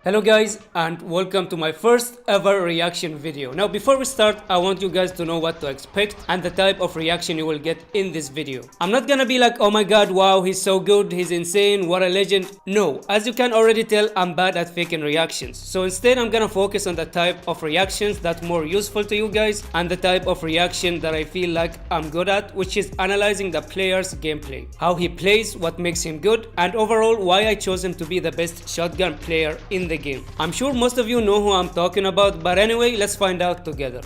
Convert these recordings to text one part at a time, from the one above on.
Hello guys and welcome to my first ever reaction video. Now before we start, I want you guys to know what to expect and the type of reaction you will get in this video. I'm not gonna be like, oh my god, wow, he's so good, he's insane, what a legend. No, as you can already tell, I'm bad at faking reactions. So instead I'm gonna focus on the type of reactions that's more useful to you guys and the type of reaction that I feel like I'm good at, which is analyzing the player's gameplay, how he plays, what makes him good, and overall why I chose him to be the best shotgun player in the game. I'm sure most of you know who I'm talking about, but anyway, let's find out together.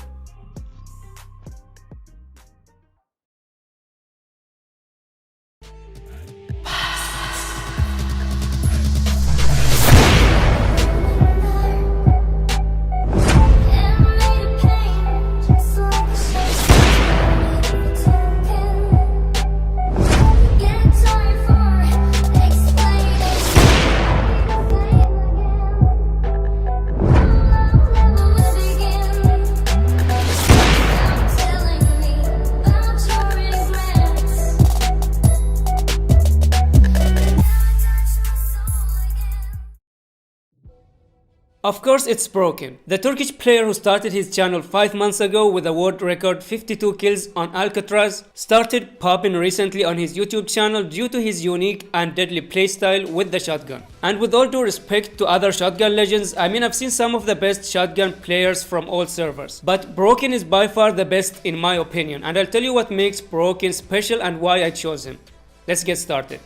Of course it's Broken, the Turkish player who started his channel 5 months ago with a world record 52 kills on Alcatraz, started popping recently on his YouTube channel due to his unique and deadly playstyle with the shotgun. And with all due respect to other shotgun legends, I mean I've seen some of the best shotgun players from all servers, but Broken is by far the best in my opinion, and I'll tell you what makes Broken special and why I chose him. Let's get started.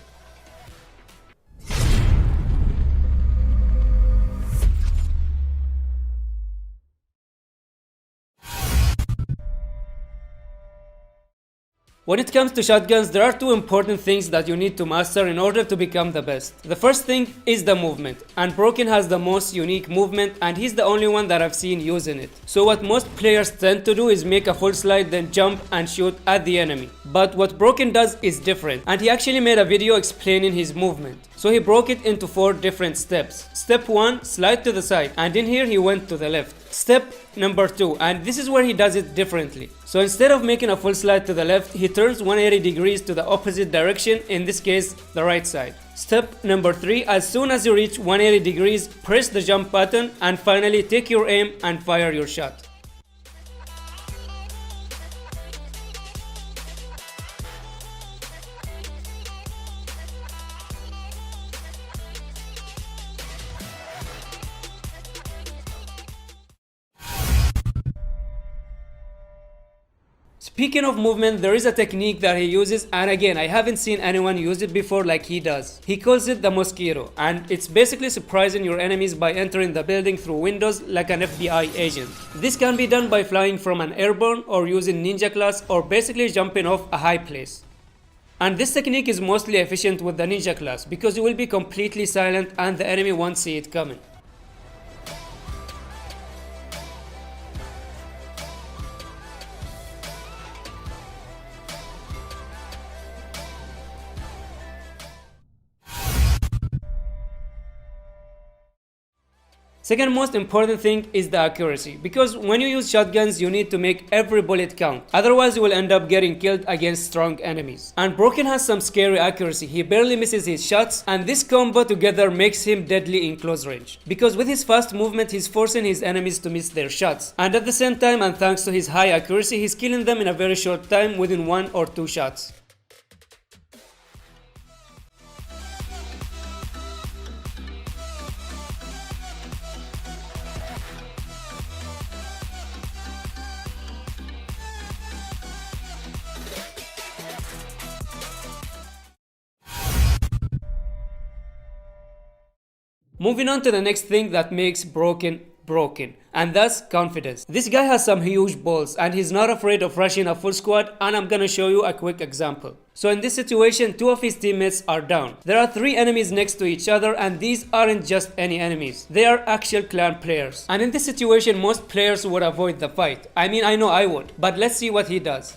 When it comes to shotguns, there are two important things that you need to master in order to become the best. The first thing is the movement, and Broken has the most unique movement and he's the only one that I've seen using it. So what most players tend to do is make a full slide, then jump and shoot at the enemy. But what Broken does is different, and he actually made a video explaining his movement. So he broke it into 4 different steps. Step 1, slide to the side, and in here he went to the left. Step number 2, and this is where he does it differently. So instead of making a full slide to the left, he turns 180 degrees to the opposite direction, in this case the right side. Step number 3, as soon as you reach 180 degrees, press the jump button, and finally take your aim and fire your shot. Speaking of movement, there is a technique that he uses, and again I haven't seen anyone use it before like he does. He calls it the mosquito, and it's basically surprising your enemies by entering the building through windows like an FBI agent. This can be done by flying from an airborne or using ninja class or basically jumping off a high place. And this technique is mostly efficient with the ninja class because you will be completely silent and the enemy won't see it coming. Second most important thing is the accuracy, because when you use shotguns you need to make every bullet count, otherwise you will end up getting killed against strong enemies. And Broken has some scary accuracy, he barely misses his shots, and this combo together makes him deadly in close range. Because with his fast movement he's forcing his enemies to miss their shots, and at the same time and thanks to his high accuracy he's killing them in a very short time within 1 or 2 shots. Moving on to the next thing that makes Broken, and that's confidence. This guy has some huge balls and he's not afraid of rushing a full squad, and I'm gonna show you a quick example. So in this situation, 2 of his teammates are down. There are 3 enemies next to each other, and these aren't just any enemies. They are actual clan players. And in this situation, most players would avoid the fight. I mean, I know I would, but let's see what he does.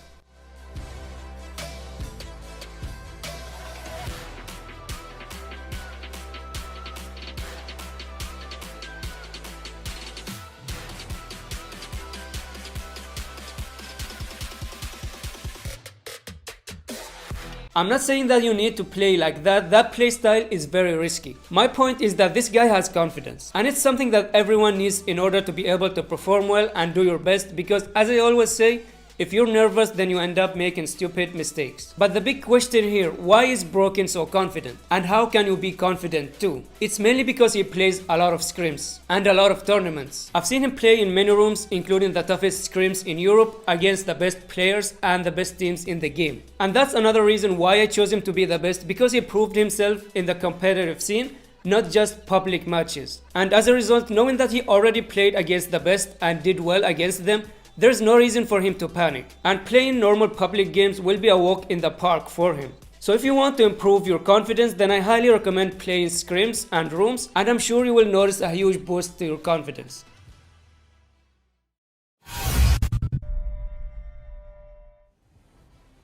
I'm not saying that you need to play like that, that play style is very risky. My point is that this guy has confidence, and it's something that everyone needs in order to be able to perform well and do your best, because as I always say, if you're nervous, then you end up making stupid mistakes. But the big question here, why is Broken so confident? And how can you be confident too? It's mainly because he plays a lot of scrims and a lot of tournaments. I've seen him play in many rooms, including the toughest scrims in Europe, against the best players and the best teams in the game. And that's another reason why I chose him to be the best, because he proved himself in the competitive scene, not just public matches. And as a result, knowing that he already played against the best and did well against them, there's no reason for him to panic, and playing normal public games will be a walk in the park for him. So if you want to improve your confidence, then I highly recommend playing scrims and rooms, and I'm sure you will notice a huge boost to your confidence.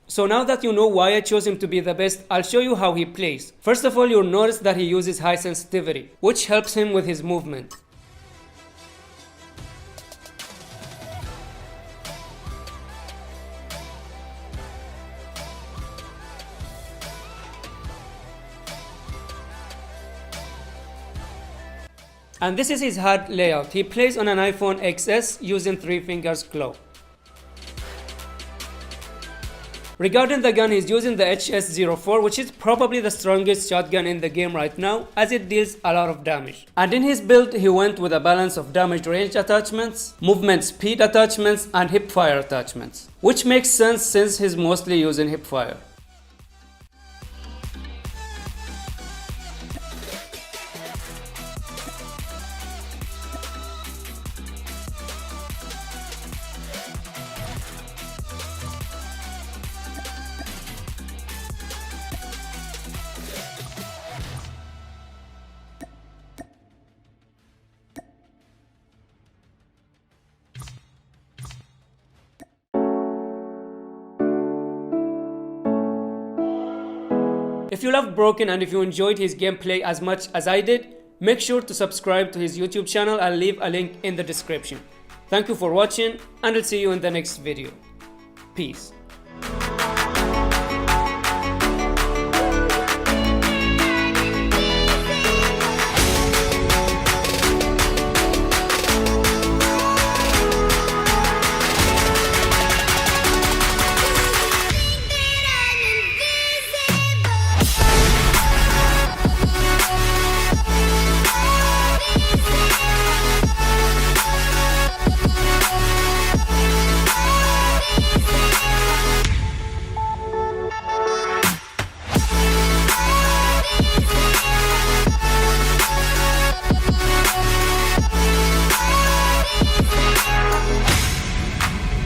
So now that you know why I chose him to be the best, I'll show you how he plays. First of all, you'll notice that he uses high sensitivity, which helps him with his movement. And this is his HUD layout. He plays on an iPhone XS using 3 fingers claw. Regarding the gun, he's using the HS-04, which is probably the strongest shotgun in the game right now, as it deals a lot of damage. And in his build, he went with a balance of damage range attachments, movement speed attachments, and hipfire attachments, which makes sense since he's mostly using hipfire. If you love Broken and if you enjoyed his gameplay as much as I did, make sure to subscribe to his YouTube channel. I'll leave a link in the description. Thank you for watching, and I'll see you in the next video. Peace.